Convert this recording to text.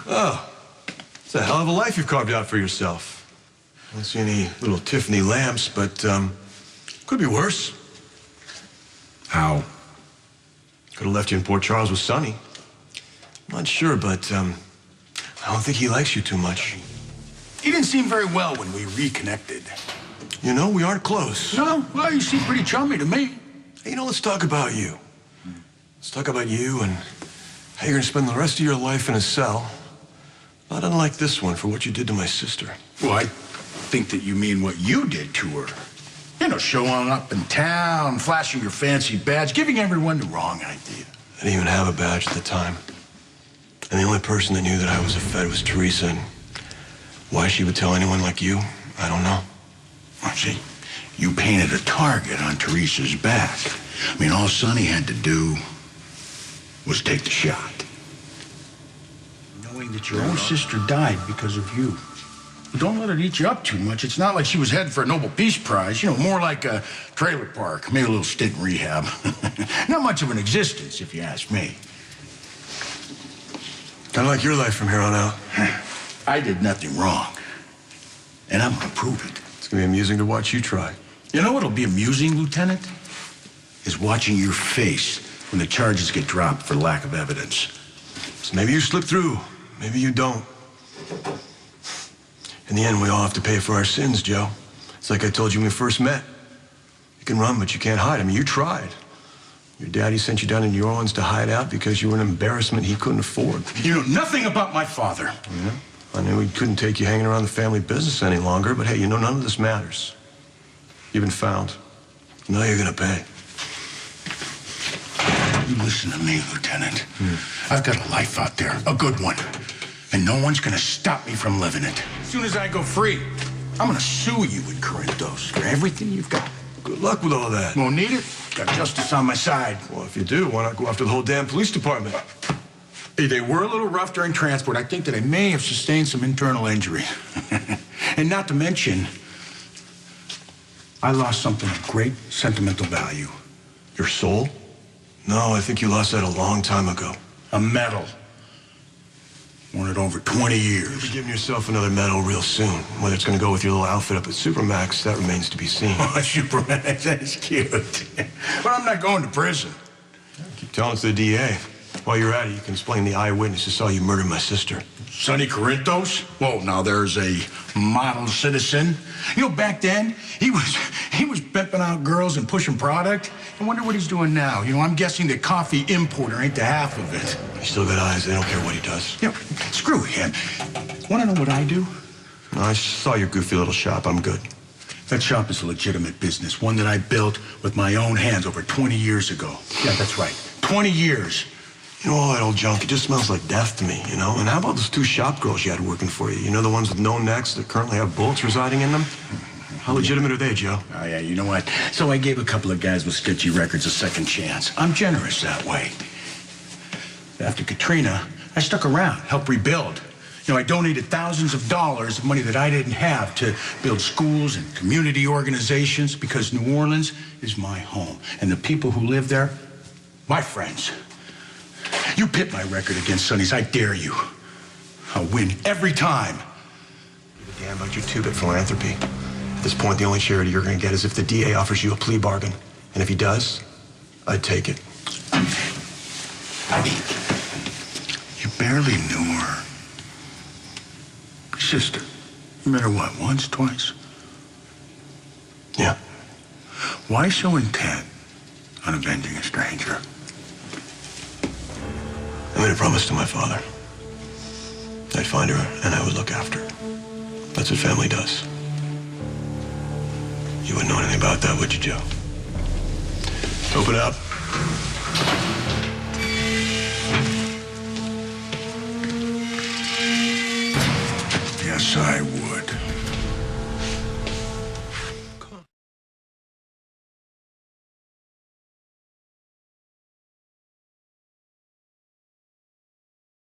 Oh, it's a hell of a life you've carved out for yourself. I don't see any little Tiffany lamps, but could be worse. How? Could have left you in Port Charles with Sonny. I'm not sure, but I don't think he likes you too much. He didn't seem very well when we reconnected. You know, we aren't close. No? Well, you seem pretty chummy to me. Hey, you know, let's talk about you. Let's talk about you and how you're going to spend the rest of your life in a cell. Not unlike this one for what you did to my sister. Well, I think that you mean what you did to her. You know, showing up in town, flashing your fancy badge, giving everyone the wrong idea. I didn't even have a badge at the time. And the only person that knew that I was a Fed was Teresa. And why she would tell anyone like you, I don't know. Well, see, you painted a target on Teresa's back. I mean, all Sonny had to do was take the shot. Knowing that your own sister died because of you. Don't let it eat you up too much. It's not like she was headed for a Nobel Peace Prize. You know, more like a trailer park, maybe a little stint in rehab. Not much of an existence, if you ask me. Kind of like your life from here on out. I did nothing wrong. And I'm gonna prove it. It's gonna be amusing to watch you try. You know what'll be amusing, Lieutenant? Is watching your face when the charges get dropped for lack of evidence. So maybe you slip through, maybe you don't. In the end, we all have to pay for our sins, Joe. It's like I told you when we first met. You can run, but you can't hide. I mean, you tried. Your daddy sent you down to New Orleans to hide out because you were an embarrassment he couldn't afford. You know nothing about my father. Yeah. I knew he couldn't take you hanging around the family business any longer, but hey, you know, none of this matters. You've been found. Now you're gonna pay. You listen to me, Lieutenant. I've got a life out there, a good one. And no one's gonna stop me from living it. As soon as I go free, I'm gonna sue you in Corinthos for everything you've got. Good luck with all that. Won't need it. Got justice on my side. Well, if you do, why not go after the whole damn police department? Hey, they were a little rough during transport. I think that I may have sustained some internal injury. And not to mention, I lost something of great sentimental value. Your soul? No, I think you lost that a long time ago. A medal. Worn it over 20 years. You'll be giving yourself another medal real soon. Whether it's going to go with your little outfit up at Supermax, that remains to be seen. Oh, Superman, that's cute. But I'm not going to prison. Keep telling it to the DA. While you're at it, you can explain the eyewitness who saw you murder my sister. Sonny Corinthos? Whoa, now there's a model citizen. You know, back then, he was pimping out girls and pushing product. I wonder what he's doing now. You know, I'm guessing the coffee importer ain't the half of it. He's still got eyes. They don't care what he does. You know, screw him. Want to know what I do? No, I saw your goofy little shop. I'm good. That shop is a legitimate business, one that I built with my own hands over 20 years ago. Yeah, that's right. 20 years. You know, all that old junk, it just smells like death to me, you know? And how about those two shop girls you had working for you? You know, the ones with no necks that currently have bullets residing in them? How legitimate are they, Joe? Oh, yeah, you know what? So I gave a couple of guys with sketchy records a second chance. I'm generous that way. After Katrina, I stuck around, helped rebuild. You know, I donated thousands of dollars of money that I didn't have to build schools and community organizations because New Orleans is my home. And the people who live there, my friends. You pit my record against Sonny's, I dare you. I'll win every time. Give a damn about your two-bit philanthropy. At this point, the only charity you're going to get is if the DA offers you a plea bargain. And if he does, I'd take it. Buddy, you barely knew her. Sister. You met her, what, once, twice? Yeah. Why so intent on avenging a stranger? I made a promise to my father. I'd find her and I would look after her. That's what family does. You wouldn't know anything about that, would you, Joe? Open up. Yes, I would.